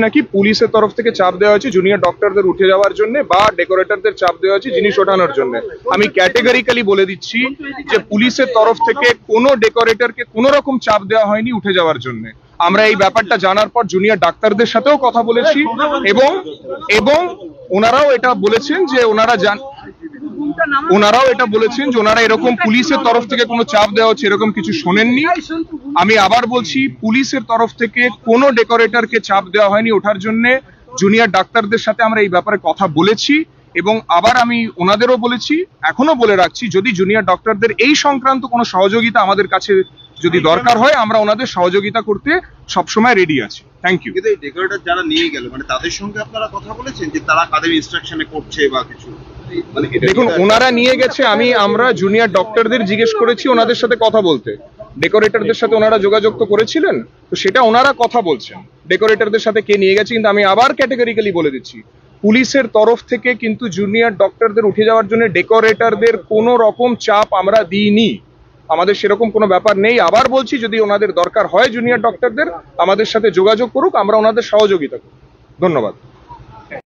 নাকি পুলিশের তরফ থেকে চাপ দেওয়া হয়েছে জুনিয়র ডক্টরদের উঠে যাওয়ার জন্য বা ডেকোরেটরদের চাপ দেওয়া হয়েছে জিনিস ওঠানোর জন্য। আমি ক্যাটেগরিক্যালি বলে দিচ্ছি যে পুলিশের তরফ থেকে কোনো ডেকোরেটরকে কোনো রকম চাপ দেওয়া হয়নি উঠে যাওয়ার জন্য। আমরা এই ব্যাপারটা জানার পর জুনিয়র ডাক্তারদের সাথেও কথা বলেছি এবং ওনারাও এটা বলেছেন যে ওনারা এরকম পুলিশের তরফ থেকে কোনো চাপ দেওয়া হচ্ছে এরকম কিছু শোনেননি। আমি আবার বলছি, পুলিশের তরফ থেকে কোনো ডেকোরেটরকে চাপ দেওয়া হয়নি ওঠার জন্য। জুনিয়র ডাক্তারদের সাথে আমরা এই ব্যাপারে কথা বলেছি এবং আবার আমি ওনাদেরও বলেছি, এখনো বলে রাখছি, যদি জুনিয়র ডক্টরদের এই সংক্রান্ত কোনো সহযোগিতা আমাদের কাছে যদি দরকার হয় আমরা ওনাদের সহযোগিতা করতে সবসময় রেডি আছি। Thank you. কিন্তু এই ডেকোরেটর যারা নিয়ে গেল মানে তাদের সঙ্গে আপনারা কথা বলেছেন যে তারা কাদের ইনস্ট্রাকশনে করছে বা কিছু? দেখুন, ওনারা নিয়ে গেছে, আমরা জুনিয়র ডক্টরদের জিজ্ঞেস করেছি ওনাদের সাথে কথা বলতে। ডেকোরেটরদের সাথে ওনারা যোগাযোগ তো করেছিলেন, তো সেটা ওনারা কথা বলছেন ডেকোরেটরদের সাথে কে নিয়ে গেছে। কিন্তু আমি আবার ক্যাটেগরিক্যালি বলে দিচ্ছি, পুলিশের তরফ থেকে কিন্তু জুনিয়র ডক্টরদের উঠে যাওয়ার জন্য ডেকোরেটরদের কোনো রকম চাপ আমরা দিইনি। আমাদের সেরকম কোনো ব্যাপার নেই। আবার বলছি, যদি ওনাদের দরকার হয় জুনিয়র ডক্টরদের আমাদের সাথে যোগাযোগ করুক, আমরা ওনাদের সহযোগিতা করব। ধন্যবাদ।